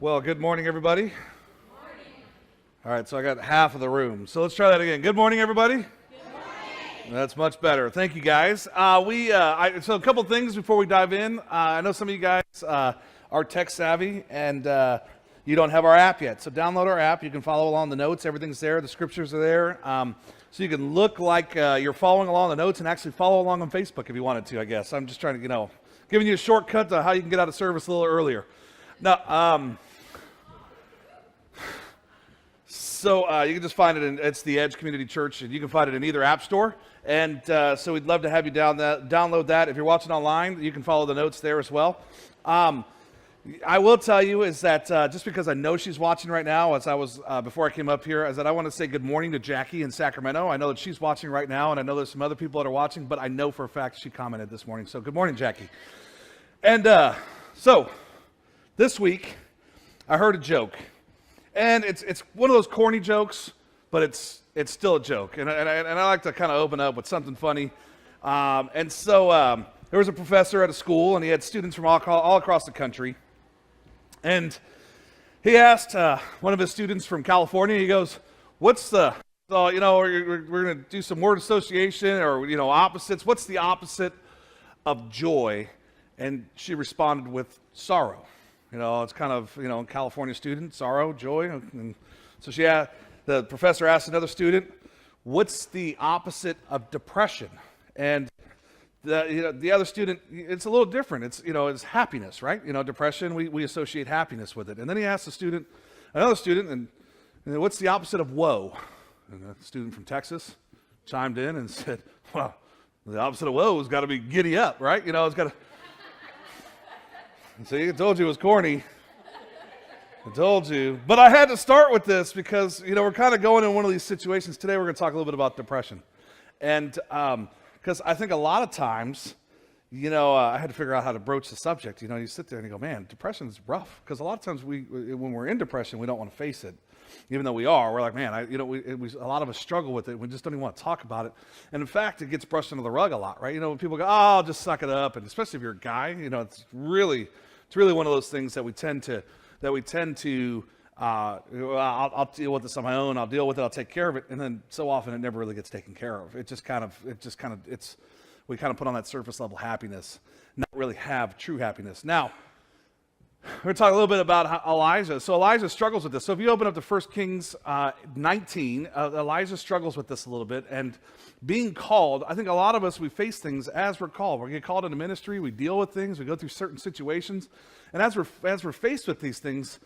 Well, good morning, everybody. Good morning. All right, so I got half of the room. So let's try that again. Good morning, everybody. Good morning. That's much better. Thank you, guys. So a couple things before we dive in. I know some of you guys are tech savvy and you don't have our app yet. So download our app. You can follow along the notes. Everything's there. The scriptures are there. So you can look like you're following along the notes and actually follow along on Facebook if you wanted to, I guess. I'm just trying to, giving you a shortcut to how you can get out of service a little earlier. Now, so you can just find it it's the Edge Community Church, and you can find it in either app store. And so we'd love to have you download that. If you're watching online, you can follow the notes there as well. I will tell you is that just because I know she's watching right now, as I was before I came up here, is that I want to say good morning to Jackie in Sacramento. I know that she's watching right now, and I know there's some other people that are watching, but I know for a fact she commented this morning. So good morning, Jackie. And so this week, I heard a joke. And it's one of those corny jokes, but it's still a joke. And I like to kind of open up with something funny. And so there was a professor at a school, and he had students from all across the country. And he asked one of his students from California, he goes, we're going to do some word association or, opposites. What's the opposite of joy? And she responded with sorrow. It's kind of, California student, sorrow, joy. And so the professor asked another student, what's the opposite of depression? And the other student, it's a little different. It's happiness, right? Depression, we associate happiness with it. And then he asked another student, and what's the opposite of woe? And the student from Texas chimed in and said, well, the opposite of woe has got to be giddy up, right? It's got to... See, I told you it was corny. I told you. But I had to start with this because, we're kind of going in one of these situations. Today we're going to talk a little bit about depression. And because I think a lot of times, I had to figure out how to broach the subject. You sit there and you go, man, depression is rough. Because a lot of times when we're in depression, we don't want to face it. Even though we are, we're like, man, a lot of us struggle with it. We just don't even want to talk about it. And in fact, it gets brushed under the rug a lot, right? When people go, oh, I'll just suck it up. And especially if you're a guy, it's really one of those things that we tend to, I'll deal with this on my own. I'll deal with it. I'll take care of it. And then so often it never really gets taken care of. We kind of put on that surface level happiness, not really have true happiness. Now, we're going to talk a little bit about Elijah. So Elijah struggles with this. So if you open up to 1 Kings 19, Elijah struggles with this a little bit. And being called, I think a lot of us, we face things as we're called. We get called into ministry, we deal with things, we go through certain situations. And as we're faced with these things,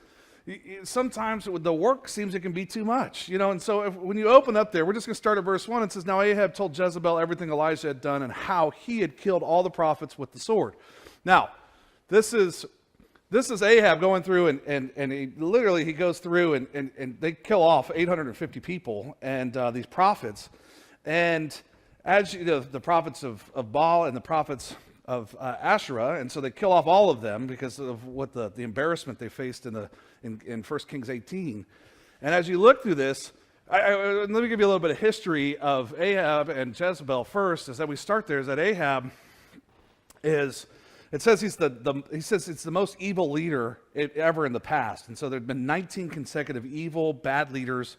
sometimes the work seems it can be too much. And so when you open up there, we're just going to start at verse 1. It says, now Ahab told Jezebel everything Elijah had done and how he had killed all the prophets with the sword. Now, this is Ahab going through, and he goes through, and they kill off 850 people, and these prophets. And as the prophets of Baal and the prophets of Asherah, and so they kill off all of them because of what the embarrassment they faced in 1 Kings 18. And as you look through this, let me give you a little bit of history of Ahab and Jezebel first. Is that we start there, is that Ahab is... It says he says it's the most evil leader ever in the past. And so there have been 19 consecutive evil, bad leaders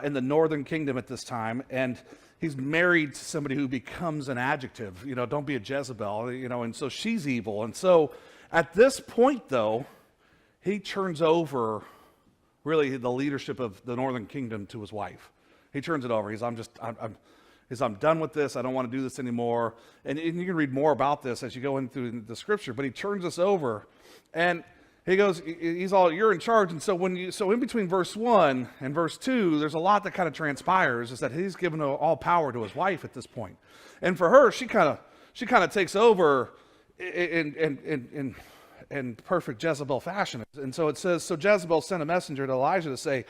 in the northern kingdom at this time. And he's married to somebody who becomes an adjective. Don't be a Jezebel, and so she's evil. And so at this point, though, he turns over really the leadership of the northern kingdom to his wife. He turns it over. I'm done with this. I don't want to do this anymore. And you can read more about this as you go in through the scripture. But he turns us over, and he goes, he's all, you're in charge. And so in between verse 1 and verse 2, there's a lot that kind of transpires, is that he's given all power to his wife at this point. And for her, she kind of takes over in perfect Jezebel fashion. And so it says, so Jezebel sent a messenger to Elijah to say,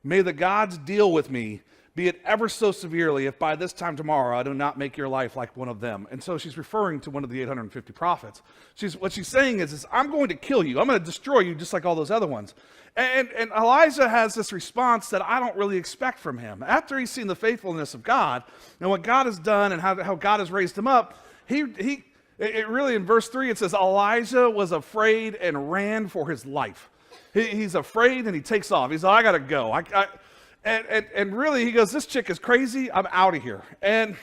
may the gods deal with me, be it ever so severely, if by this time tomorrow I do not make your life like one of them. And so she's referring to one of the 850 prophets. What she's saying is I'm going to kill you. I'm going to destroy you just like all those other ones. And Elijah has this response that I don't really expect from him. After he's seen the faithfulness of God and what God has done and how God has raised him up, it really, in verse 3, it says, Elijah was afraid and ran for his life. he's afraid and he takes off. He's like, I got to go. And really, he goes, this chick is crazy. I'm out of here. And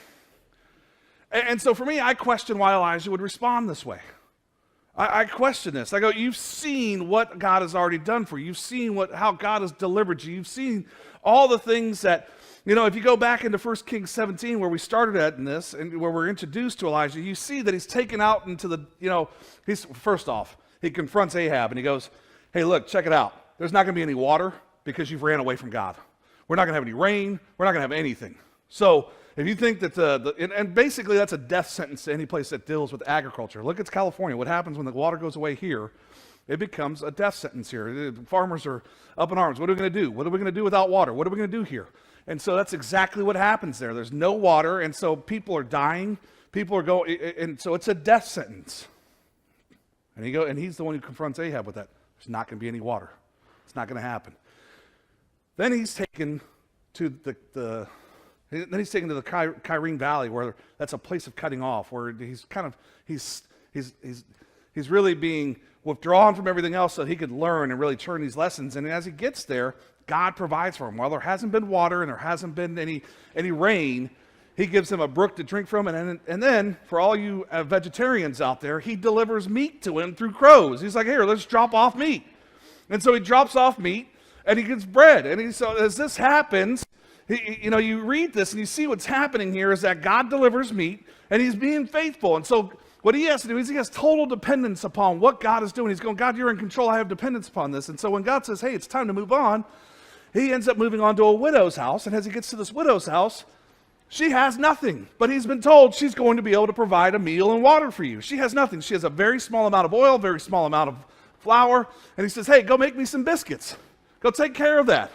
so for me, I question why Elijah would respond this way. I question this. I go, you've seen what God has already done for you. You've seen how God has delivered you. You've seen all the things that, if you go back into 1 Kings 17, where we started at in this, and where we're introduced to Elijah, you see that he's taken out into the, first off, he confronts Ahab and he goes, hey, look, check it out. There's not going to be any water because you've ran away from God. We're not going to have any rain. We're not going to have anything. So if you think that and basically that's a death sentence to any place that deals with agriculture. Look, it's California. What happens when the water goes away here? It becomes a death sentence here. The farmers are up in arms. What are we going to do? What are we going to do without water? What are we going to do here? And so that's exactly what happens there. There's no water, and so people are dying. People are going, and so it's a death sentence. And he's the one who confronts Ahab with that. There's not going to be any water. It's not going to happen. Then he's taken to the Kyrene Valley, where that's a place of cutting off, where he's really being withdrawn from everything else so he could learn and really turn these lessons. And as he gets there, God provides for him. While there hasn't been water and there hasn't been any rain, he gives him a brook to drink from. And then for all you vegetarians out there, he delivers meat to him through crows. He's like, here, let's drop off meat. And so he drops off meat and he gets bread. And so as this happens, you read this and you see what's happening here is that God delivers meat and he's being faithful. And so what he has to do is he has total dependence upon what God is doing. He's going, God, you're in control. I have dependence upon this. And so when God says, hey, it's time to move on, he ends up moving on to a widow's house. And as he gets to this widow's house, she has nothing. But he's been told she's going to be able to provide a meal and water for you. She has nothing. She has a very small amount of oil, very small amount of flour. And he says, hey, go make me some biscuits. Go take care of that.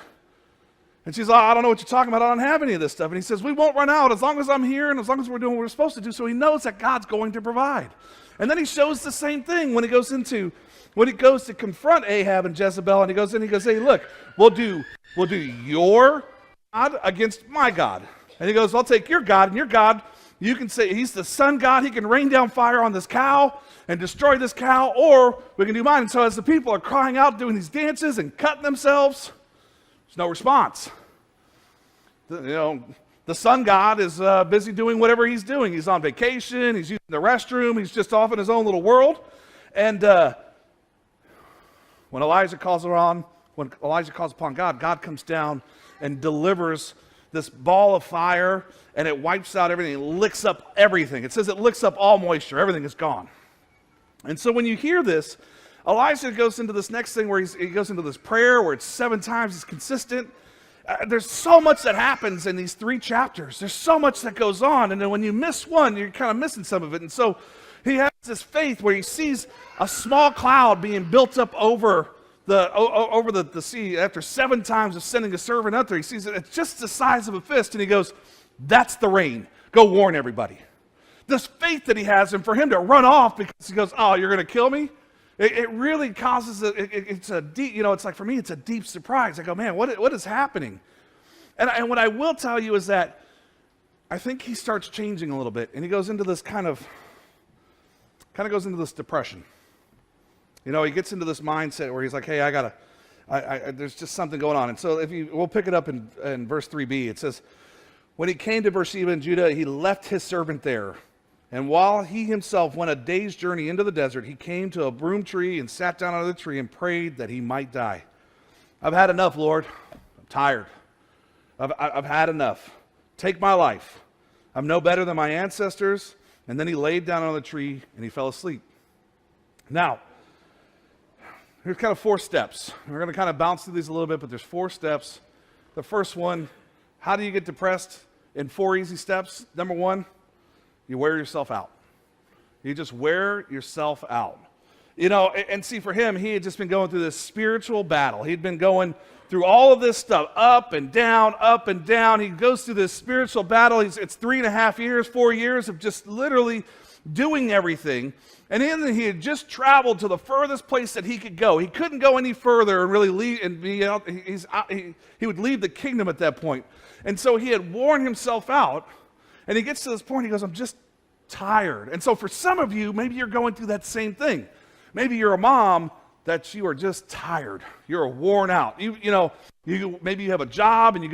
And she's like, I don't know what you're talking about. I don't have any of this stuff. And he says, we won't run out as long as I'm here and as long as we're doing what we're supposed to do. So he knows that God's going to provide. And then he shows the same thing when he goes to confront Ahab and Jezebel. And he goes in, he goes, hey, look, we'll do your God against my God. And he goes, I'll take your God, and your God, you can say he's the sun God. He can rain down fire on this cow and destroy this cow, or we can do mine. And so as the people are crying out, doing these dances and cutting themselves, there's no response. The sun God is busy doing whatever he's doing. He's on vacation. He's using the restroom. He's just off in his own little world. And when Elijah calls upon God, God comes down and delivers this ball of fire, and it wipes out everything. It licks up everything. It says it licks up all moisture. Everything is gone. And so when you hear this, Elijah goes into this next thing where he goes into this prayer where it's 7 times. It's consistent. There's so much that happens in these 3 chapters. There's so much that goes on. And then when you miss one, you're kind of missing some of it. And so he has this faith where he sees a small cloud being built up over the sea. After 7 times of sending a servant out there, he sees it. It's just the size of a fist. And he goes, that's the rain. Go warn everybody. This faith that he has, and for him to run off because he goes, oh, you're going to kill me? It really causes it's a deep, it's like for me, it's a deep surprise. I go, man, what is happening? And what I will tell you is that I think he starts changing a little bit, and he goes into this kind of goes into this depression. He gets into this mindset where he's like, hey, there's just something going on. And so we'll pick it up in verse 3b. It says, when he came to Beersheba in Judah, he left his servant there. And while he himself went a day's journey into the desert, he came to a broom tree and sat down under the tree and prayed that he might die. I've had enough, Lord. I'm tired. I've had enough. Take my life. I'm no better than my ancestors. And then he laid down on the tree and he fell asleep. Now, here's kind of 4 steps. We're going to kind of bounce through these a little bit, but there's 4 steps. The first one, how do you get depressed? In 4 easy steps. Number 1, you wear yourself out. You just wear yourself out. And see, for him, he had just been going through this spiritual battle. He'd been going through all of this stuff, up and down, up and down. He goes through this spiritual battle. It's 3.5 years, 4 years of just literally doing everything. And then he had just traveled to the furthest place that he could go. He couldn't go any further and really leave and be out. He would leave the kingdom at that point. And so he had worn himself out. And he gets to this point, he goes, I'm just tired. And so for some of you, maybe you're going through that same thing. Maybe you're a mom that you are just tired. You're worn out. Maybe you have a job and you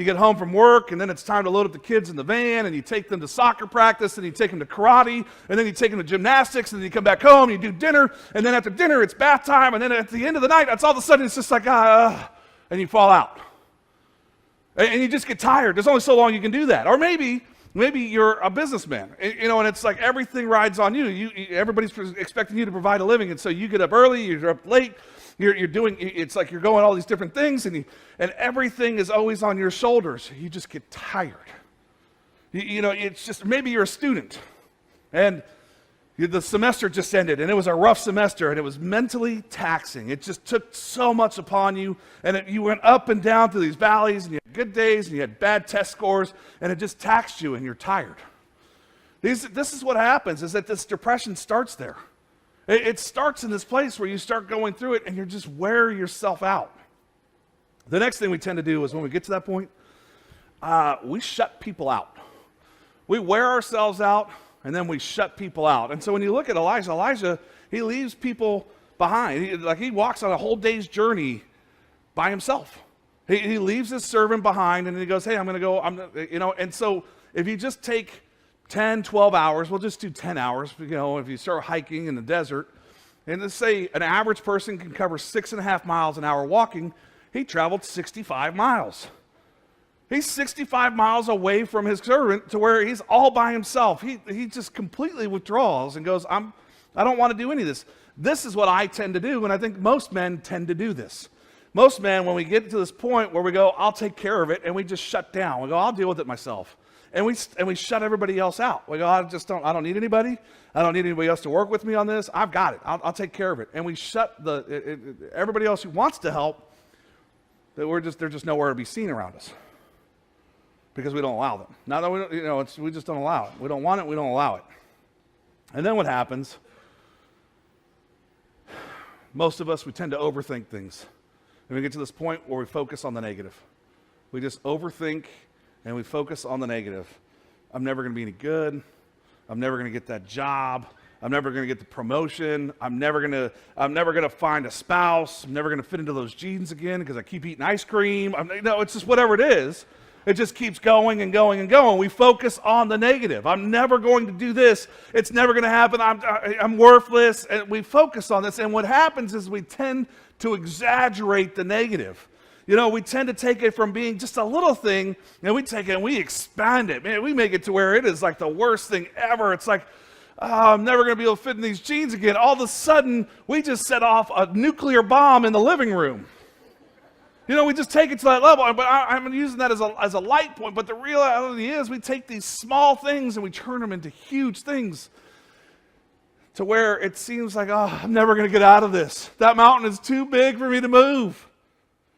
get home from work and then it's time to load up the kids in the van and you take them to soccer practice and you take them to karate and then you take them to gymnastics and then you come back home, you do dinner, and then after dinner it's bath time, and then at the end of the night, it's all of a sudden it's just like, and you fall out. And you just get tired. There's only so long you can do that. Or maybe you're a businessman, and it's like everything rides on you. Everybody's expecting you to provide a living, and so you get up early, you're up late, it's like you're going all these different things, and everything is always on your shoulders. You just get tired. It's just, maybe you're a student, and the semester just ended, and it was a rough semester, and it was mentally taxing. It just took so much upon you, and you went up and down through these valleys, and you had good days, and you had bad test scores, and it just taxed you, and you're tired. This is what happens, is that this depression starts there. It starts in this place where you start going through it, and you're just wear yourself out. The next thing we tend to do is when we get to that point, we shut people out. We wear ourselves out, and then we shut people out. And so when you look at Elijah, he leaves people behind. He walks on a whole day's journey by himself. He leaves his servant behind, and he goes, hey, I'm going to go, and so if you just take 10, 12 hours, we'll just do 10 hours, if you start hiking in the desert, and let's say an average person can cover 6.5 miles an hour walking, he traveled 65 miles. He's 65 miles away from his servant to where he's all by himself. He just completely withdraws and goes, I don't want to do any of this. This is what I tend to do, and I think most men tend to do this. Most men, when we get to this point where we go, I'll take care of it, and we just shut down. We go, I'll deal with it myself. And we shut everybody else out. We go, I don't need anybody. I don't need anybody else to work with me on this. I've got it. I'll take care of it. And we shut everybody else who wants to help, they're just nowhere to be seen around us. Because we don't allow them. Not that we just don't allow it. We don't want it, we don't allow it. And then what happens, most of us, we tend to overthink things. And we get to this point where we focus on the negative. We just overthink and we focus on the negative. I'm never going to be any good. I'm never going to get that job. I'm never going to get the promotion. I'm never going to find a spouse. I'm never going to fit into those jeans again because I keep eating ice cream. It's just whatever it is. It just keeps going and going and going. We focus on the negative. I'm never going to do this. It's never going to happen. I'm worthless. And we focus on this. And what happens is we tend to exaggerate the negative. We tend to take it from being just a little thing, and we take it and we expand it. Man, we make it to where it is like the worst thing ever. It's like, I'm never going to be able to fit in these jeans again. All of a sudden, we just set off a nuclear bomb in the living room. We just take it to that level, but I'm using that as a light point, but the reality is we take these small things and we turn them into huge things to where it seems like, I'm never going to get out of this. That mountain is too big for me to move.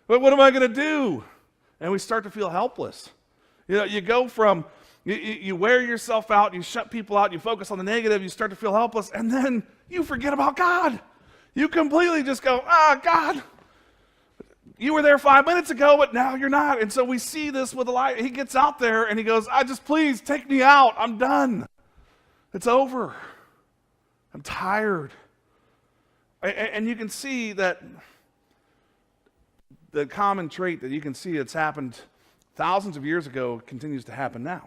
But what am I going to do? And we start to feel helpless. You go from, you wear yourself out, you shut people out, you focus on the negative, you start to feel helpless, and then you forget about God. You completely just go, God, you were there 5 minutes ago, but now you're not. And so we see this with Elijah. He gets out there and he goes, please take me out. I'm done. It's over. I'm tired. And you can see that the common trait that you can see that's happened thousands of years ago continues to happen now.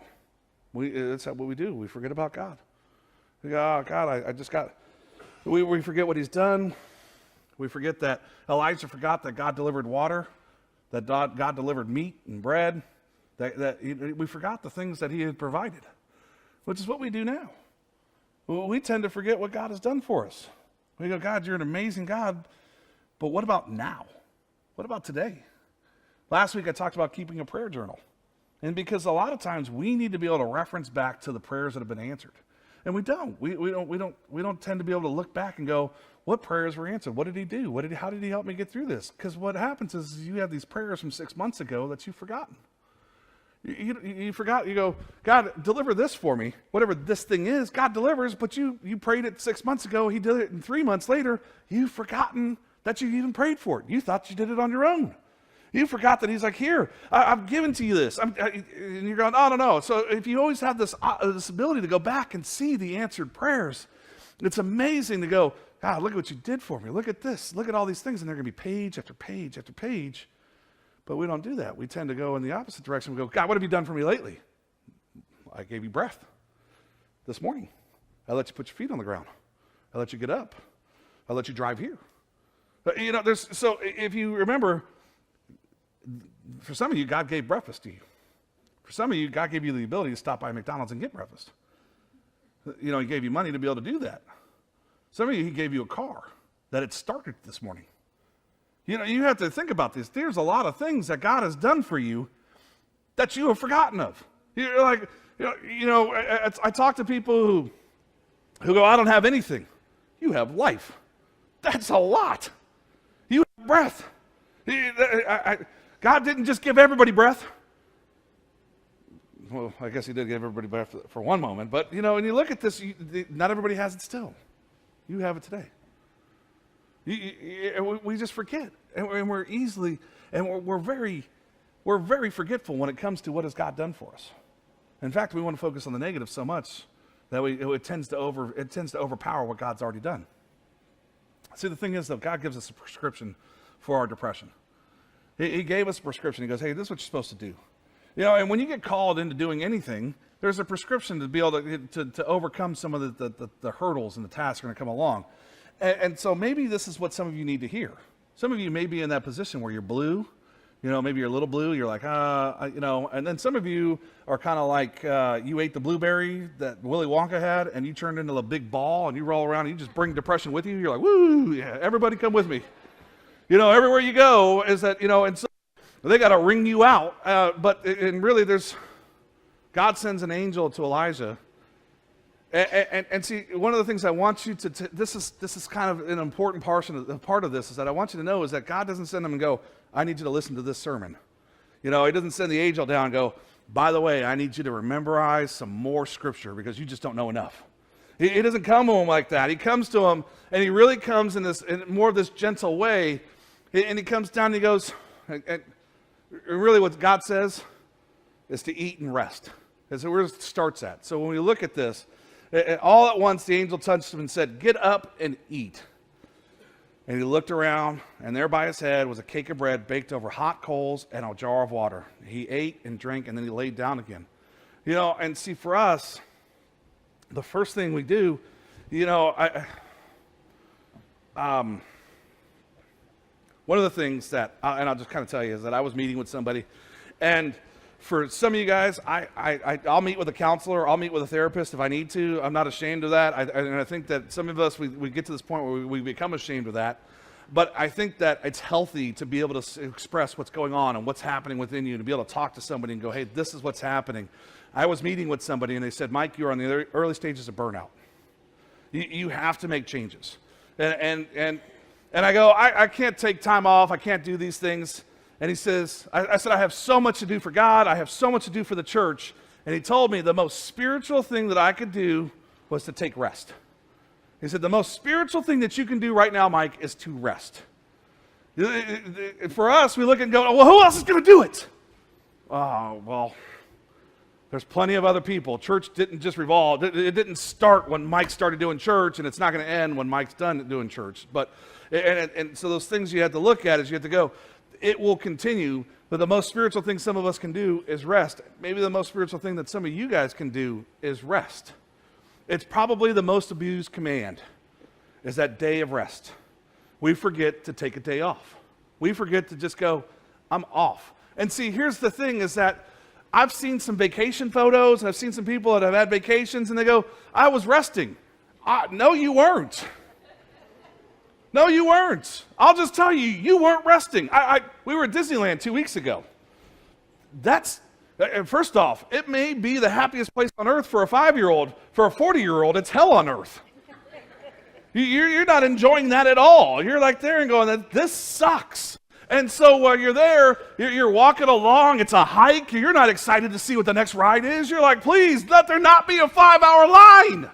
That's what we do. We forget about God. We go, God, we forget what he's done. We forget that Elijah forgot that God delivered water, that God delivered meat and bread, we forgot the things that he had provided, which is what we do now. We tend to forget what God has done for us. We go, God, you're an amazing God, but what about now? What about today? Last week I talked about keeping a prayer journal. And because a lot of times we need to be able to reference back to the prayers that have been answered. And we don't. We don't tend to be able to look back and go, what prayers were answered? What did he do? How did he help me get through this? Because what happens is you have these prayers from 6 months ago that you've forgotten. You forgot. You go, God, deliver this for me. Whatever this thing is, God delivers, but you prayed it 6 months ago. He did it, and 3 months later, you've forgotten that you even prayed for it. You thought you did it on your own. You forgot that he's like, here, I've given to you this. And you're going, oh, no. So if you always have this ability to go back and see the answered prayers, it's amazing to go, God, look at what you did for me. Look at this. Look at all these things. And they're going to be page after page after page. But we don't do that. We tend to go in the opposite direction. We go, God, what have you done for me lately? I gave you breath this morning. I let you put your feet on the ground. I let you get up. I let you drive here. But, so if you remember, for some of you, God gave breakfast to you. For some of you, God gave you the ability to stop by McDonald's and get breakfast. He gave you money to be able to do that. Some of you, he gave you a car that it started this morning. You have to think about this. There's a lot of things that God has done for you that you have forgotten of. You're like, I talk to people who go, I don't have anything. You have life. That's a lot. You have breath. God didn't just give everybody breath. Well, I guess he did give everybody breath for one moment. But, when you look at this, not everybody has it still. You have it today. We just forget. And we're easily, and we're very forgetful when it comes to what has God done for us. In fact, we want to focus on the negative so much that it tends to overpower what God's already done. See, the thing is, though, God gives us a prescription for our depression. He gave us a prescription. He goes, hey, this is what you're supposed to do. And when you get called into doing anything, there's a prescription to be able to overcome some of the hurdles and the tasks that are going to come along. And so maybe this is what some of you need to hear. Some of you may be in that position where you're blue. Maybe you're a little blue. You're like, and then some of you are kind of like you ate the blueberry that Willy Wonka had, and you turned into a big ball, and you roll around, and you just bring depression with you. You're like, woo, yeah, everybody come with me. Everywhere you go is that, and so they got to wring you out. And really, God sends an angel to Elijah. And see, one of the things I want you to, this is kind of an important part of this, is that I want you to know is that God doesn't send them and go, I need you to listen to this sermon. He doesn't send the angel down and go, by the way, I need you to memorize some more scripture because you just don't know enough. He doesn't come to him like that. He comes to him, and he really comes in more of this gentle way. And he comes down and he goes, and really what God says is to eat and rest. That's where it starts at. So when we look at this, all at once the angel touched him and said, get up and eat. And he looked around, and there by his head was a cake of bread baked over hot coals and a jar of water. He ate and drank, and then he laid down again. And see, for us, the first thing we do, one of the things that, and I'll just kind of tell you, is that I was meeting with somebody, and for some of you guys, I'll meet with a counselor, I'll meet with a therapist if I need to. I'm not ashamed of that. And I think that some of us, we get to this point where we become ashamed of that. But I think that it's healthy to be able to express what's going on and what's happening within you, to be able to talk to somebody and go, hey, this is what's happening. I was meeting with somebody, and they said, Mike, you're on the early stages of burnout. You have to make changes. And I go, I can't take time off. I can't do these things. And he says, I said, I have so much to do for God. I have so much to do for the church. And he told me the most spiritual thing that I could do was to take rest. He said, the most spiritual thing that you can do right now, Mike, is to rest. For us, we look and go, well, who else is going to do it? Oh, well, there's plenty of other people. Church didn't just revolve. It didn't start when Mike started doing church, and it's not going to end when Mike's done doing church. But and so those things you have to look at is you have to go, it will continue, but the most spiritual thing some of us can do is rest. Maybe the most spiritual thing that some of you guys can do is rest. It's probably the most abused command, is that day of rest. We forget to take a day off. We forget to just go, I'm off. And see, here's the thing, is that I've seen some vacation photos, and I've seen some people that have had vacations, and they go, I was resting. No, you weren't. No, you weren't. I'll just tell you, you weren't resting. We were at Disneyland 2 weeks ago. First off, it may be the happiest place on earth for a 5-year-old. For a 40-year-old, it's hell on earth. You're not enjoying that at all. You're like there and going, this sucks. And so while you're there, you're walking along, it's a hike, you're not excited to see what the next ride is. You're like, please, let there not be a 5-hour line.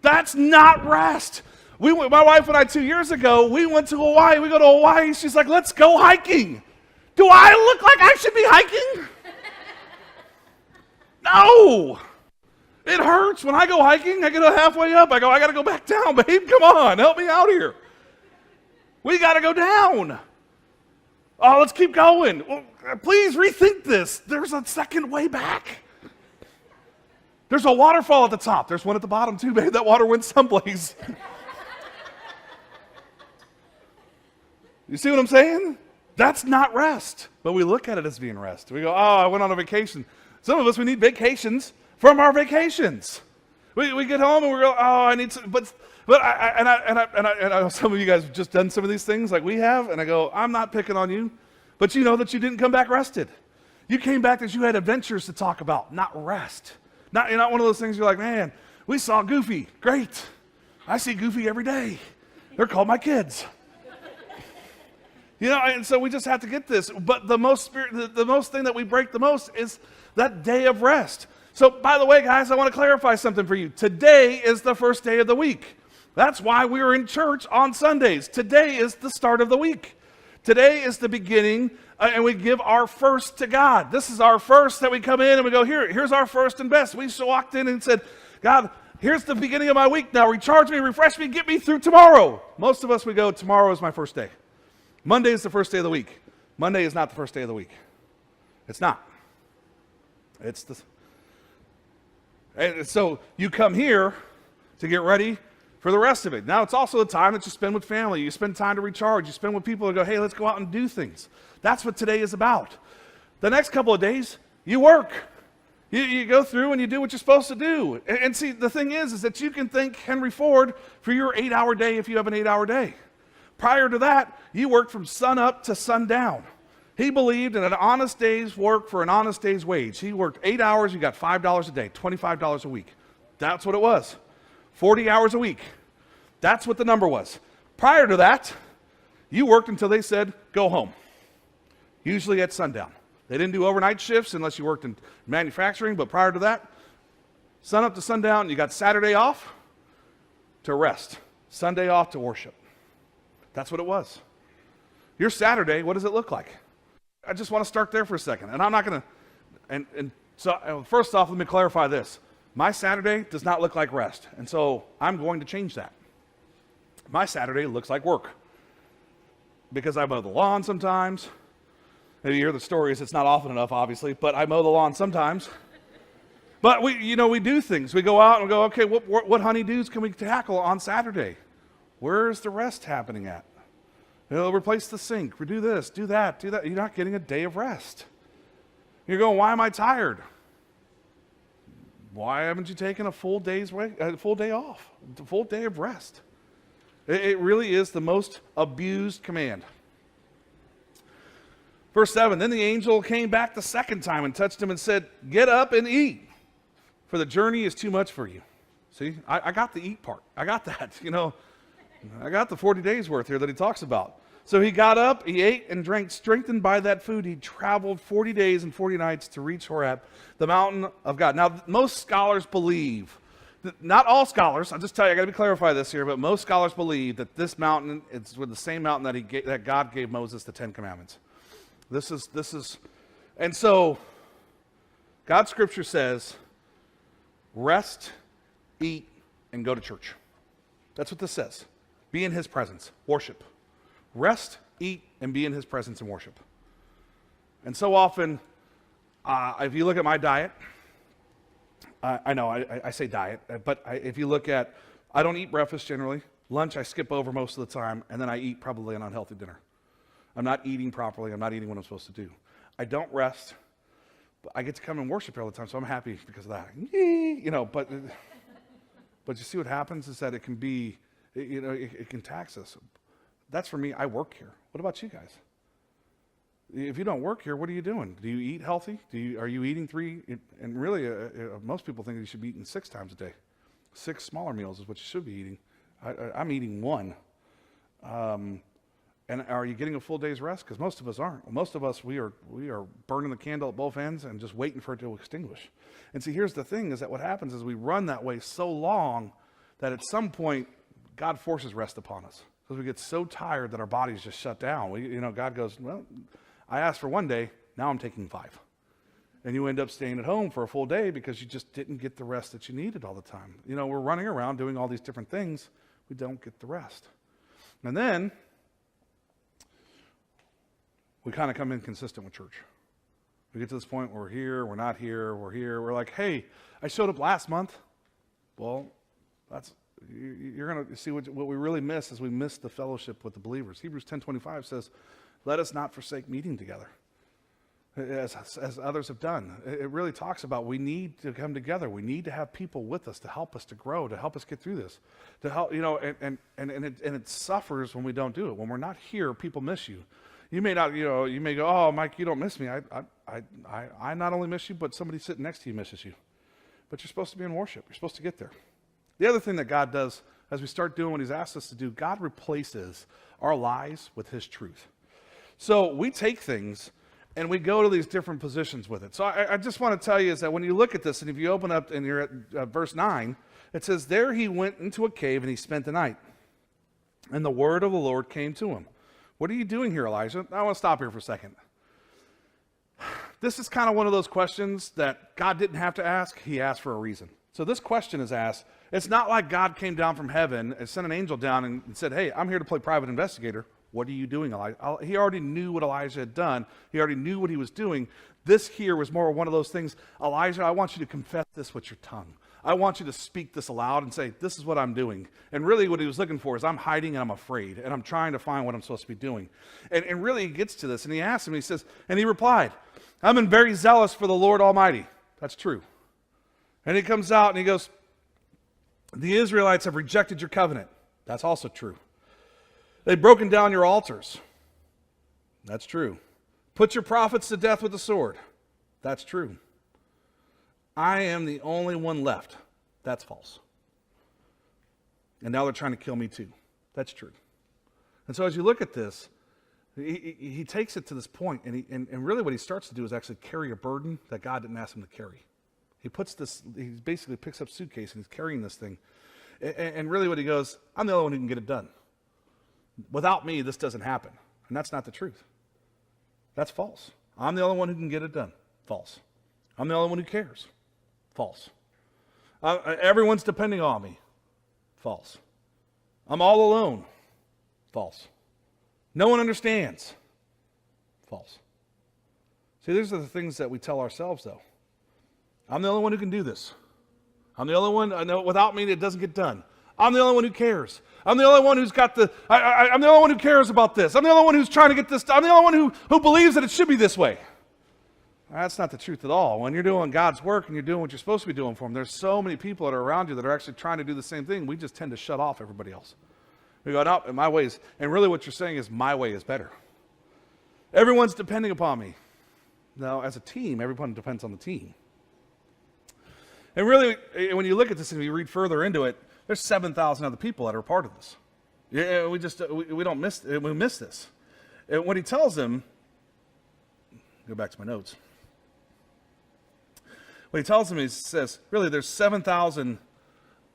That's not rest. My wife and I 2 years ago, we went to Hawaii. We go to Hawaii. She's like, let's go hiking. Do I look like I should be hiking? No. It hurts. When I go hiking, I get halfway up. I go, I got to go back down, babe. Come on, help me out here. We got to go down. Oh, let's keep going. Well, please rethink this. There's a second way back. There's a waterfall at the top. There's one at the bottom too, babe. That water went someplace. You see what I'm saying? That's not rest. But we look at it as being rest. We go, oh, I went on a vacation. Some of us, we need vacations from our vacations. We get home and we go, oh, I need some, but I know some of you guys have just done some of these things like we have, and I go, I'm not picking on you, but you know that you didn't come back rested. You came back that you had adventures to talk about, not rest. You're not one of those things you're like, man, we saw Goofy. Great. I see Goofy every day. They're called my kids. You know, and so we just have to get this. But the most thing that we break the most is that day of rest. So, by the way, guys, I want to clarify something for you. Today is the first day of the week. That's why we're in church on Sundays. Today is the start of the week. Today is the beginning, and we give our first to God. This is our first that we come in and we go, here's our first and best. We walked in and said, God, here's the beginning of my week. Now recharge me, refresh me, get me through tomorrow. Most of us, we go, tomorrow is my first day. Monday is the first day of the week. Monday is not the first day of the week. It's not. And so you come here to get ready for the rest of it. Now it's also the time that you spend with family. You spend time to recharge. You spend with people who go, hey, let's go out and do things. That's what today is about. The next couple of days, you work. You go through and you do what you're supposed to do. And see, the thing is that you can thank Henry Ford for your 8-hour day if you have an 8-hour day. Prior to that, you worked from sun up to sundown. He believed in an honest day's work for an honest day's wage. He worked 8 hours, you got $5 a day, $25 a week. That's what it was. 40 hours a week. That's what the number was. Prior to that, you worked until they said, go home. Usually at sundown. They didn't do overnight shifts unless you worked in manufacturing, but prior to that, sun up to sundown, you got Saturday off to rest. Sunday off to worship. That's what it was. Your Saturday, what does it look like? I just want to start there for a second. And I'm not going to, so first off, let me clarify this. My Saturday does not look like rest. And so I'm going to change that. My Saturday looks like work. Because I mow the lawn sometimes. Maybe you hear the stories, it's not often enough, obviously, but I mow the lawn sometimes. But we do things. We go out and go, okay, what honeydews can we tackle on Saturday? Where's the rest happening at? Replace the sink. We do this, do that, do that. You're not getting a day of rest. You're going, why am I tired? Why haven't you taken a full day off, a full day of rest? It really is the most abused command. Verse 7, then the angel came back the second time and touched him and said, get up and eat, for the journey is too much for you. See, I got the eat part. I got that, I got the 40 days worth here that he talks about. So he got up, he ate and drank, strengthened by that food. He traveled 40 days and 40 nights to reach Horeb, the mountain of God. Now, most scholars believe, not all scholars, I'll just tell you, I got to clarify this here, but most scholars believe that this mountain is with the same mountain that God gave Moses the 10 Commandments. This is, and so God's scripture says, rest, eat, and go to church. That's what this says. Be in his presence, worship. Rest, eat, and be in his presence and worship. And so often, if you look at my diet, I know I say diet, but if you look at, I don't eat breakfast generally. Lunch I skip over most of the time, and then I eat probably an unhealthy dinner. I'm not eating properly. I'm not eating what I'm supposed to do. I don't rest, but I get to come and worship all the time, so I'm happy because of that. But you see what happens is that it can be, it can tax us. That's for me. I work here. What about you guys? If you don't work here, what are you doing? Do you eat healthy? Are you eating 3? And really, most people think you should be eating 6 times a day. 6 smaller meals is what you should be eating. I'm eating 1. And are you getting a full day's rest? Because most of us aren't. Most of us, we are burning the candle at both ends and just waiting for it to extinguish. And see, here's the thing, is that what happens is we run that way so long that at some point, God forces rest upon us. Because we get so tired that our bodies just shut down. God goes, well, I asked for 1 day, now I'm taking 5. And you end up staying at home for a full day because you just didn't get the rest that you needed all the time. You know, we're running around doing all these different things. We don't get the rest. And then we kind of come inconsistent with church. We get to this point where we're here, we're not here, we're here. We're like, hey, I showed up last month. Well, you're going to see what we really miss is we miss the fellowship with the believers. Hebrews 10:25 says, let us not forsake meeting together. As others have done. It really talks about we need to come together. We need to have people with us to help us to grow, to help us get through this, to help, you know, and it suffers when we don't do it. When we're not here, people miss you. You may not, you know, you may go, oh, Mike, you don't miss me. I not only miss you, but somebody sitting next to you misses you. But you're supposed to be in worship. You're supposed to get there. The other thing that God does as we start doing what he's asked us to do, God replaces our lies with his truth. So we take things and we go to these different positions with it. So I just want to tell you is that when you look at this, and if you open up and you're at verse 9, it says, there he went into a cave and he spent the night. And the word of the Lord came to him. What are you doing here, Elijah? I want to stop here for a second. This is kind of one of those questions that God didn't have to ask. He asked for a reason. So this question is asked. It's not like God came down from heaven and sent an angel down and said, hey, I'm here to play private investigator. What are you doing, Elijah? He already knew what Elijah had done. He already knew what he was doing. This here was more one of those things. Elijah, I want you to confess this with your tongue. I want you to speak this aloud and say, this is what I'm doing. And really what he was looking for is I'm hiding and I'm afraid. And I'm trying to find what I'm supposed to be doing. And really he gets to this and he asks him, he says, and he replied, I've been very zealous for the Lord Almighty. That's true. And he comes out and he goes, the Israelites have rejected your covenant. That's also true. They've broken down your altars. That's true. Put your prophets to death with the sword. That's true. I am the only one left. That's false. And now they're trying to kill me too. That's true. And so as you look at this, he takes it to this point, and really what he starts to do is actually carry a burden that God didn't ask him to carry. He basically picks up a suitcase and he's carrying this thing. And really what he goes, I'm the only one who can get it done. Without me, this doesn't happen. And that's not the truth. That's false. I'm the only one who can get it done. False. I'm the only one who cares. False. Everyone's depending on me. False. I'm all alone. False. No one understands. False. See, these are the things that we tell ourselves, though. I'm the only one who can do this. I'm the only one, I know without me it doesn't get done. I'm the only one who cares. I'm the only one who's got I'm the only one who cares about this. I'm the only one who's trying to get this done. I'm the only one who believes that it should be this way. That's not the truth at all. When you're doing God's work and you're doing what you're supposed to be doing for him, there's so many people that are around you that are actually trying to do the same thing. We just tend to shut off everybody else. We go, no, my way is, and really what you're saying is my way is better. Everyone's depending upon me. Now, as a team, everyone depends on the team. And really, when you look at this and you read further into it, there's 7,000 other people that are a part of this. Yeah, we miss this. And when he tells them, go back to my notes. When he tells them, he says, really, there's 7,000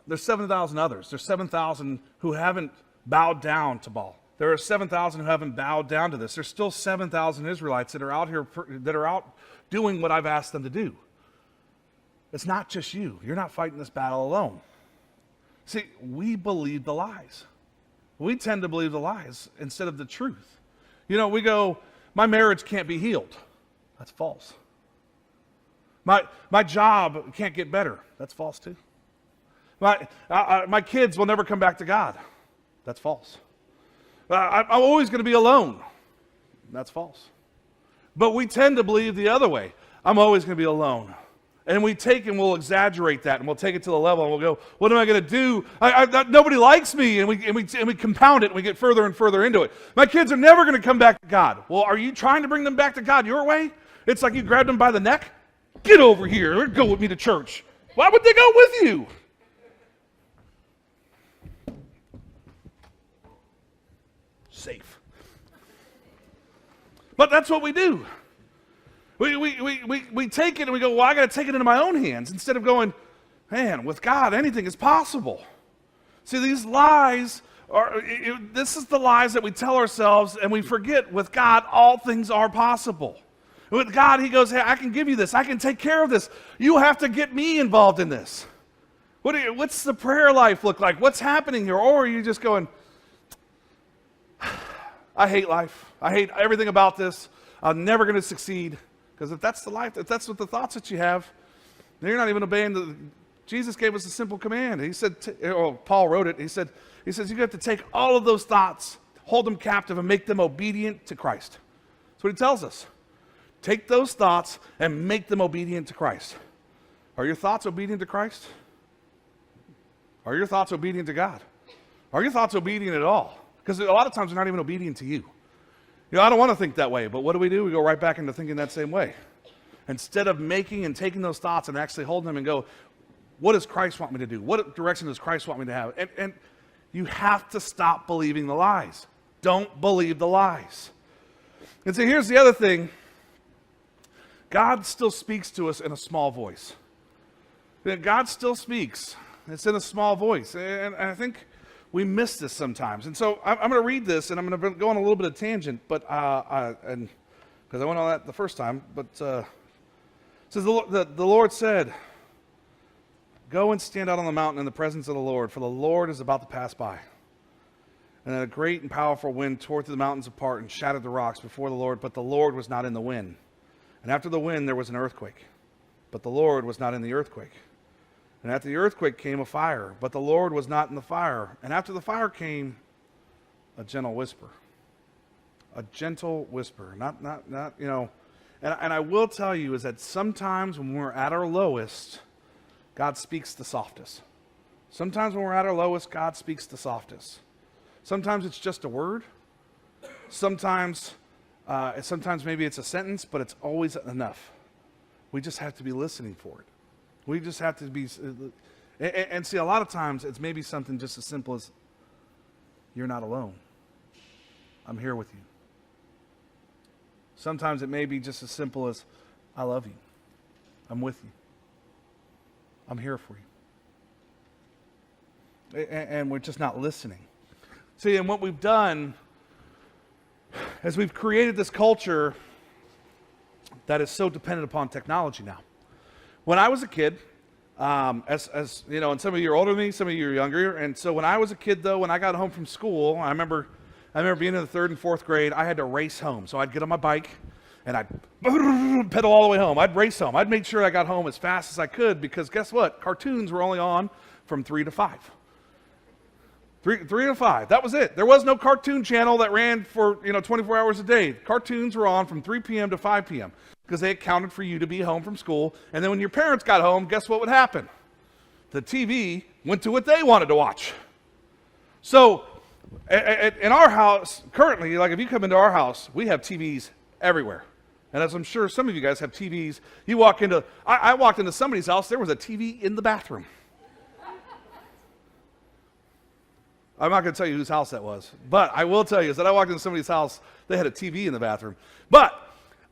others. There's 7,000 who haven't bowed down to Baal. There are 7,000 who haven't bowed down to this. There's still 7,000 Israelites that are out here, that are out doing what I've asked them to do. It's not just you. You're not fighting this battle alone. See, we believe the lies. We tend to believe the lies instead of the truth. You know, we go, my marriage can't be healed. That's false. My job can't get better. That's false too. My kids will never come back to God. That's false. I'm always going to be alone. That's false. But we tend to believe the other way. I'm always going to be alone. And we take and we'll exaggerate that, and we'll take it to the level, and we'll go, what am I going to do? Nobody likes me, and we compound it, and we get further and further into it. My kids are never going to come back to God. Well, are you trying to bring them back to God your way? It's like you grabbed them by the neck. Get over here. Go with me to church. Why would they go with you? Safe. But that's what we do. We take it and we go, well, I got to take it into my own hands, instead of going, man, with God, anything is possible. See, these lies this is the lies that we tell ourselves, and we forget with God, all things are possible. With God, he goes, hey, I can give you this. I can take care of this. You have to get me involved in this. What's the prayer life look like? What's happening here? Or are you just going, I hate life. I hate everything about this. I'm never going to succeed. Because if that's the life, if that's what the thoughts that you have, then you're not even obeying Jesus gave us a simple command. He said, Paul wrote it. He says, you have to take all of those thoughts, hold them captive, and make them obedient to Christ. That's what he tells us. Take those thoughts and make them obedient to Christ. Are your thoughts obedient to Christ? Are your thoughts obedient to God? Are your thoughts obedient at all? Because a lot of times they're not even obedient to you. I don't want to think that way, but what do? We go right back into thinking that same way. Instead of making and taking those thoughts and actually holding them and go, what does Christ want me to do? What direction does Christ want me to have? And you have to stop believing the lies. Don't believe the lies. And so here's the other thing. God still speaks to us in a small voice. God still speaks. It's in a small voice. And I think we miss this sometimes. And so I'm going to read this, and I'm going to go on a little bit of tangent, but because I went on that the first time. But it says, the Lord said, go and stand out on the mountain in the presence of the Lord, for the Lord is about to pass by. And then a great and powerful wind tore the mountains apart and shattered the rocks before the Lord, but the Lord was not in the wind. And after the wind there was an earthquake, but the Lord was not in the earthquake. And after the earthquake came a fire, but the Lord was not in the fire. And after the fire came a gentle whisper. A gentle whisper. Not And I will tell you is that sometimes when we're at our lowest, God speaks the softest. Sometimes when we're at our lowest, God speaks the softest. Sometimes it's just a word. Sometimes maybe it's a sentence, but it's always enough. We just have to be listening for it. We just have to be, and see, a lot of times it's maybe something just as simple as, you're not alone. I'm here with you. Sometimes it may be just as simple as, I love you. I'm with you. I'm here for you. And we're just not listening. See, and what we've done is we've created this culture that is so dependent upon technology now. When I was a kid, as you know, and some of you are older than me, some of you are younger, and so when I was a kid, though, when I got home from school, I remember being in the 3rd and 4th grade, I had to race home. So I'd get on my bike, and I'd pedal all the way home. I'd race home. I'd make sure I got home as fast as I could, because guess what? Cartoons were only on from 3 to 5. 3 to 5, that was it. There was no cartoon channel that ran for 24 hours a day. Cartoons were on from 3 p.m. to 5 p.m. because they accounted for you to be home from school. And then when your parents got home, guess what would happen? The TV went to what they wanted to watch. So in our house, currently, like if you come into our house, we have TVs everywhere. And as I'm sure some of you guys have TVs, you walk into, I walked into somebody's house, there was a TV in the bathroom. I'm not going to tell you whose house that was, but I will tell you is that I walked into somebody's house, they had a TV in the bathroom. But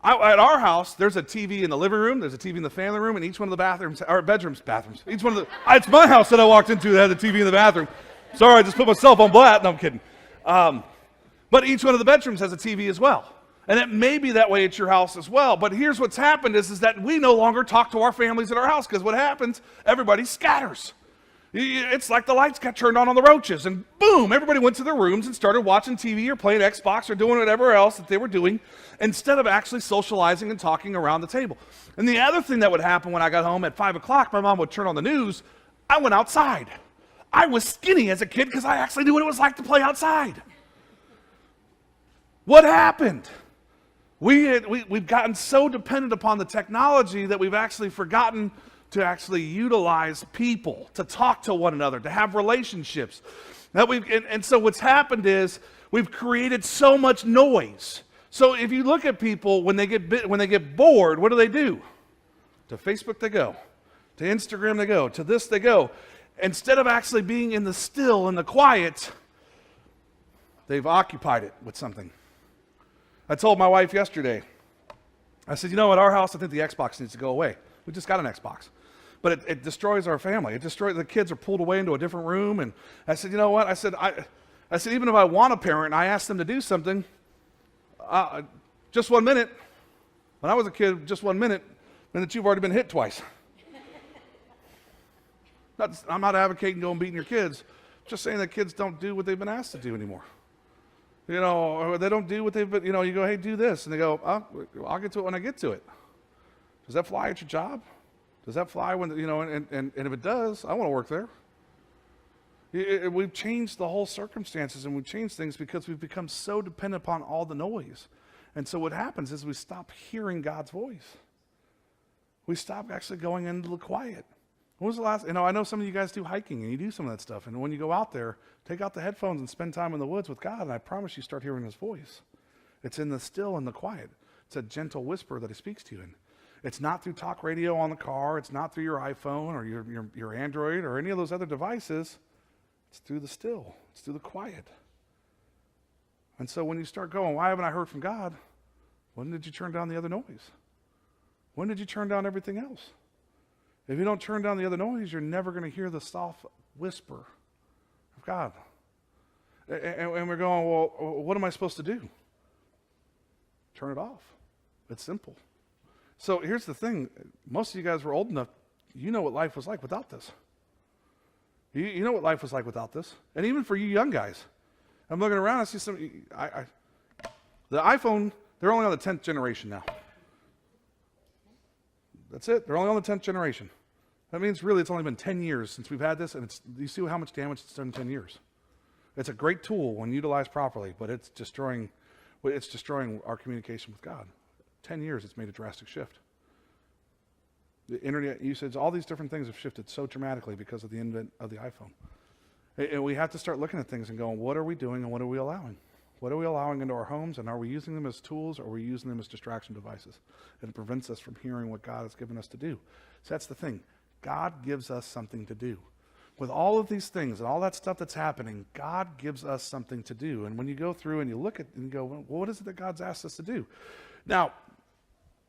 at our house, there's a TV in the living room, there's a TV in the family room, and each one of the bathrooms, or bathrooms, each one of the, it's my house that I walked into that had a TV in the bathroom. Sorry, I just put myself on blast. No, I'm kidding. But each one of the bedrooms has a TV as well. And it may be that way at your house as well. But here's what's happened is that we no longer talk to our families at our house, because what happens, everybody scatters. It's like the lights got turned on the roaches, and boom, everybody went to their rooms and started watching TV or playing Xbox or doing whatever else that they were doing instead of actually socializing and talking around the table. And the other thing that would happen when I got home at 5 o'clock, my mom would turn on the news. I went outside. I was skinny as a kid because I actually knew what it was like to play outside. What happened? We've gotten so dependent upon the technology that we've actually forgotten to actually utilize people, to talk to one another, to have relationships. And so what's happened is we've created so much noise. So if you look at people, when they get bored, what do? To Facebook they go. To Instagram they go. To this they go. Instead of actually being in the still and the quiet, they've occupied it with something. I told my wife yesterday, I said, at our house, I think the Xbox needs to go away. We just got an Xbox. But it destroys our family. The kids are pulled away into a different room. And I said, you know what? I said, even if I want a parent and I ask them to do something, just 1 minute, When I was a kid, just 1 minute, that you've already been hit twice. I'm not advocating going beating your kids. Just saying that kids don't do what they've been asked to do anymore. Or they don't do what they've been, you go, hey, do this. And they go, oh, I'll get to it when I get to it. Does that fly at your job? Does that fly when, and if it does, I want to work there. We've changed the whole circumstances, and we've changed things because we've become so dependent upon all the noise. And so what happens is we stop hearing God's voice. We stop actually going into the quiet. When was the last, I know some of you guys do hiking and you do some of that stuff. And when you go out there, take out the headphones and spend time in the woods with God. And I promise you start hearing his voice. It's in the still and the quiet. It's a gentle whisper that he speaks to you in. It's not through talk radio on the car. It's not through your iPhone or your Android or any of those other devices. It's through the still. It's through the quiet. And so when you start going, why haven't I heard from God? When did you turn down the other noise? When did you turn down everything else? If you don't turn down the other noise, you're never going to hear the soft whisper of God. And we're going, well, what am I supposed to do? Turn it off. It's simple. So here's the thing. Most of you guys were old enough, you know what life was like without this. You know what life was like without this. And even for you young guys, I'm looking around, I see some, the iPhone, they're only on the 10th generation now. That's it. They're only on the 10th generation. That means really it's only been 10 years since we've had this, and you see how much damage it's done in 10 years. It's a great tool when utilized properly, but it's destroying our communication with God. 10 years, it's made a drastic shift. The internet usage, all these different things have shifted so dramatically because of the invent of the iPhone. And we have to start looking at things and going, what are we doing and what are we allowing? What are we allowing into our homes, and are we using them as tools, or are we using them as distraction devices? And it prevents us from hearing what God has given us to do. So that's the thing. God gives us something to do. With all of these things and all that stuff that's happening, God gives us something to do. And when you go through and you look at it and you go, well, what is it that God's asked us to do? Now,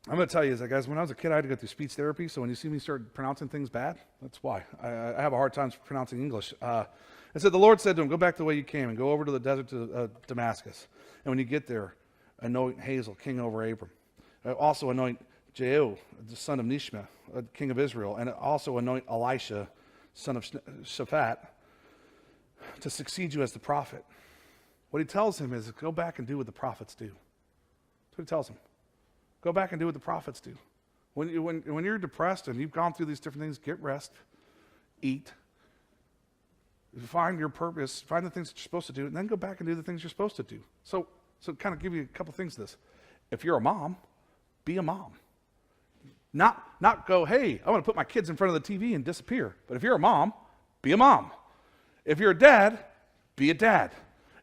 I'm going to tell you that, guys, when I was a kid, I had to go through speech therapy. So when you see me start pronouncing things bad, that's why. I have a hard time pronouncing English. It said, the Lord said to him, go back the way you came and go over to the desert to Damascus. And when you get there, anoint Hazael, king over Abram. Also anoint Jehu, the son of Nishma, king of Israel. And also anoint Elisha, son of Shaphat, to succeed you as the prophet. What he tells him is, go back and do what the prophets do. That's what he tells him. Go back and do what the prophets do. When you're depressed and you've gone through these different things, get rest, eat, find your purpose, find the things that you're supposed to do, and then go back and do the things you're supposed to do. So kind of give you a couple things to this. If you're a mom, be a mom. Not go, hey, I want to put my kids in front of the TV and disappear. But if you're a mom, be a mom. If you're a dad, be a dad.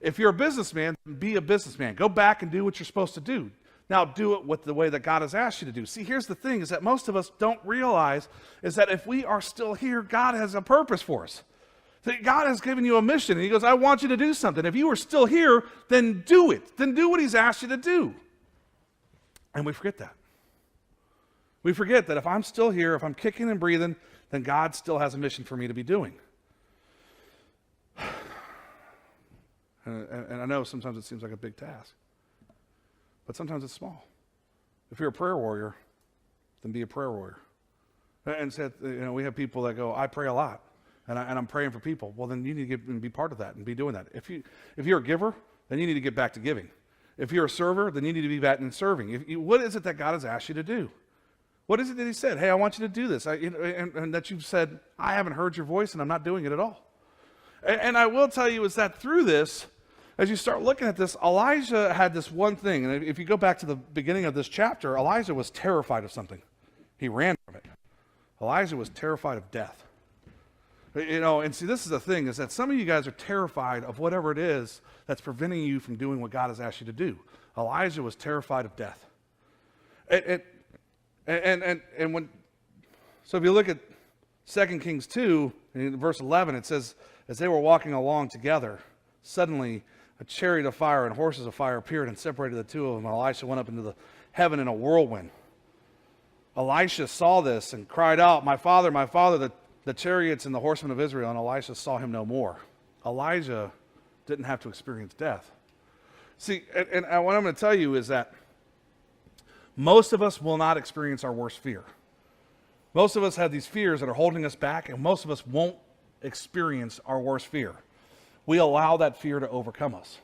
If you're a businessman, be a businessman. Go back and do what you're supposed to do. Now do it with the way that God has asked you to do. See, here's the thing, is that most of us don't realize is that if we are still here, God has a purpose for us. God has given you a mission, and he goes, I want you to do something. If you are still here, then do it. Then do what he's asked you to do. And we forget that. We forget that if I'm still here, if I'm kicking and breathing, then God still has a mission for me to be doing. And I know sometimes it seems like a big task, but sometimes it's small. If you're a prayer warrior, then be a prayer warrior. And said, we have people that go, I pray a lot. And I'm praying for people. Well, then you need to be part of that and be doing that. If you're a giver, then you need to get back to giving. If you're a server, then you need to be back in serving. What is it that God has asked you to do? What is it that he said? Hey, I want you to do this. And that you've said, I haven't heard your voice and I'm not doing it at all. And I will tell you is that through this, as you start looking at this, Elijah had this one thing. And if you go back to the beginning of this chapter, Elijah was terrified of something. He ran from it. Elijah was terrified of death. And see, this is the thing, is that some of you guys are terrified of whatever it is that's preventing you from doing what God has asked you to do. Elijah was terrified of death. So if you look at 2 Kings 2, in verse 11, it says, as they were walking along together, suddenly a chariot of fire and horses of fire appeared and separated the two of them. And Elisha went up into the heaven in a whirlwind. Elisha saw this and cried out, my father, the chariots and the horsemen of Israel. And Elisha saw him no more. Elijah didn't have to experience death. See, and what I'm going to tell you is that Most of us will not experience our worst fear. Most of us have these fears that are holding us back, and most of us won't experience our worst fear. We allow that fear to overcome us.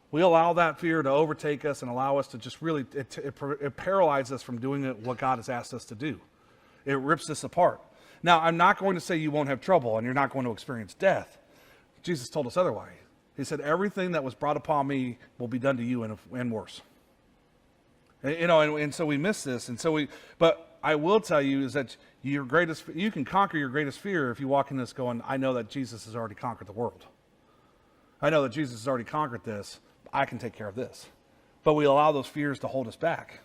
We allow that fear to overtake us and allow us to just really, it paralyzes us from doing what God has asked us to do. It rips us apart. Now, I'm not going to say you won't have trouble and you're not going to experience death. Jesus told us otherwise. He said, everything that was brought upon me will be done to you and worse. And so we miss this. But I will tell you is that you can conquer your greatest fear if you walk in this going, I know that Jesus has already conquered the world. I know that Jesus has already conquered this. I can take care of this. But we allow those fears to hold us back.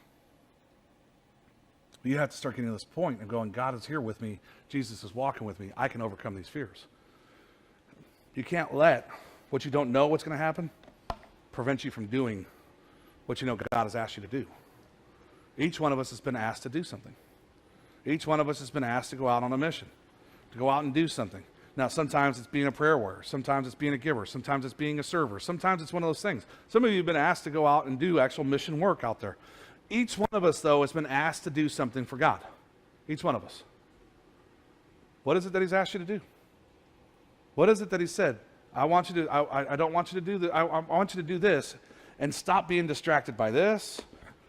You have to start getting to this point and going, God is here with me. Jesus is walking with me. I can overcome these fears. You can't let what you don't know what's going to happen prevent you from doing what you know God has asked you to do. Each one of us has been asked to do something. Each one of us has been asked to go out on a mission, to go out and do something. Now, sometimes it's being a prayer warrior. Sometimes it's being a giver. Sometimes it's being a server. Sometimes it's one of those things. Some of you have been asked to go out and do actual mission work out there. Each one of us, though, has been asked to do something for God. Each one of us. What is it that he's asked you to do? What is it that he said? I want you to, I don't want you to do that. I want you to do this and stop being distracted by this.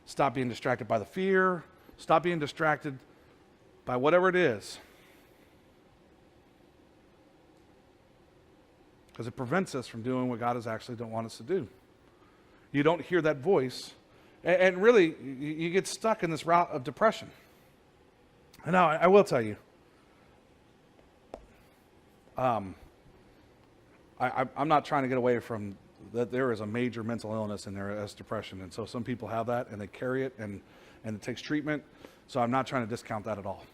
Stop being distracted by the fear. Stop being distracted by whatever it is. Because it prevents us from doing what God has actually don't want us to do. You don't hear that voice. And really, you get stuck in this route of depression. And now, I will tell you, I'm not trying to get away from that there is a major mental illness in there as depression. And so some people have that, and they carry it, and it takes treatment. So I'm not trying to discount that at all.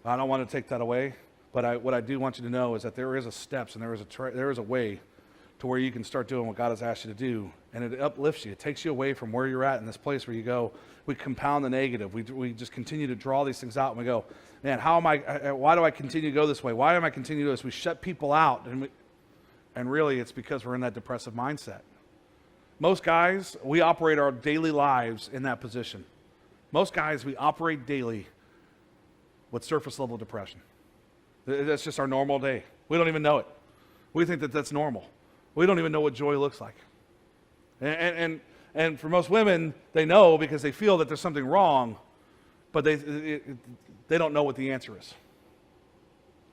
I don't want to take that away. But what I do want you to know is that there is a steps and there is a way to where you can start doing what God has asked you to do, and it uplifts you. It takes you away from where you're at in this place where you go, we compound the negative. We just continue to draw these things out, and we go, man, why do I continue to go this way? Why am I continuing to do this? We shut people out, and really it's because we're in that depressive mindset. Most guys, we operate our daily lives in that position. Most guys, we operate daily with surface level depression. That's just our normal day. We don't even know it. We think that that's normal. We don't even know what joy looks like. And for most women, they know because they feel that there's something wrong, but they don't know what the answer is.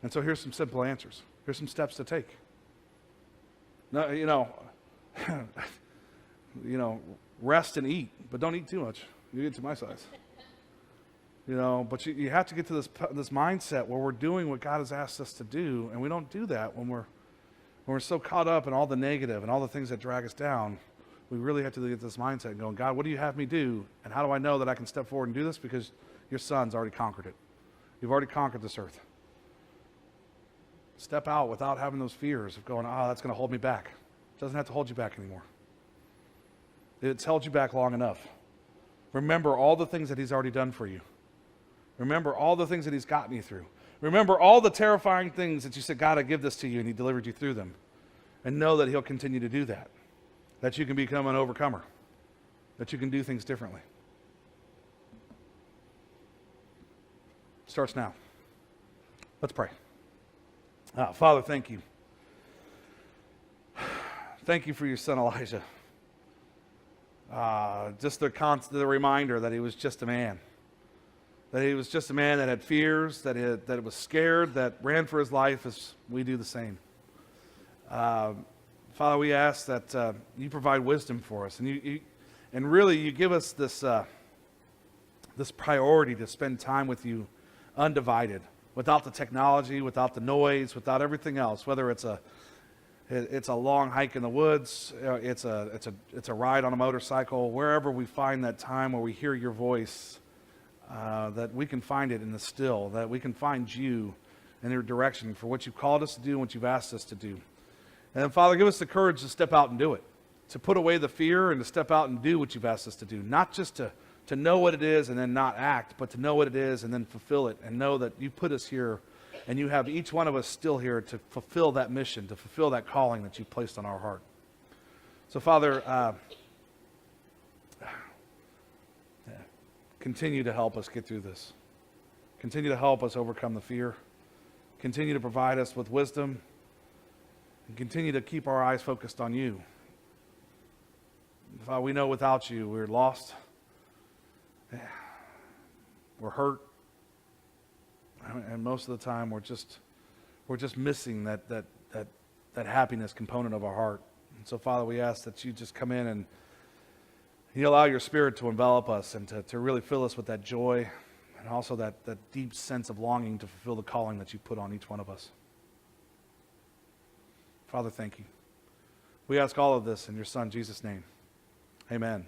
And so here's some simple answers. Here's some steps to take. No, rest and eat, but don't eat too much. You get to my size. But you have to get to this mindset where we're doing what God has asked us to do, and we don't do that when we're so caught up in all the negative and all the things that drag us down. We really have to get this mindset and going, God, what do you have me do? And how do I know that I can step forward and do this? Because your son's already conquered it. You've already conquered this earth. Step out without having those fears of going, that's going to hold me back. It doesn't have to hold you back anymore. It's held you back long enough. Remember all the things that he's already done for you. Remember all the things that he's gotten you through. Remember all the terrifying things that you said, God, I give this to you, and he delivered you through them. And know that he'll continue to do that. That you can become an overcomer. That you can do things differently. Starts now. Let's pray. Father, thank you. Thank you for your son Elijah. Just the reminder that he was just a man. That he was just a man that had fears, that was scared, that ran for his life as we do the same. Father, we ask that you provide wisdom for us, and really you give us this priority to spend time with you undivided, without the technology, without the noise, without everything else. Whether it's a long hike in the woods, it's a ride on a motorcycle, wherever we find that time where we hear your voice. That we can find it in the still, that we can find you in your direction for what you've called us to do and what you've asked us to do. And then, Father, give us the courage to step out and do it, to put away the fear and to step out and do what you've asked us to do, not just to know what it is and then not act, but to know what it is and then fulfill it and know that you put us here and you have each one of us still here to fulfill that mission, to fulfill that calling that you've placed on our heart. So, Father, continue to help us get through this. Continue to help us overcome the fear. Continue to provide us with wisdom. And continue to keep our eyes focused on you. Father, we know without you we're lost. We're hurt. And most of the time we're just missing that happiness component of our heart. And so, Father, we ask that you just come in and you allow your Spirit to envelop us and to really fill us with that joy and also that deep sense of longing to fulfill the calling that you put on each one of us. Father, thank you. We ask all of this in your Son, Jesus' name. Amen.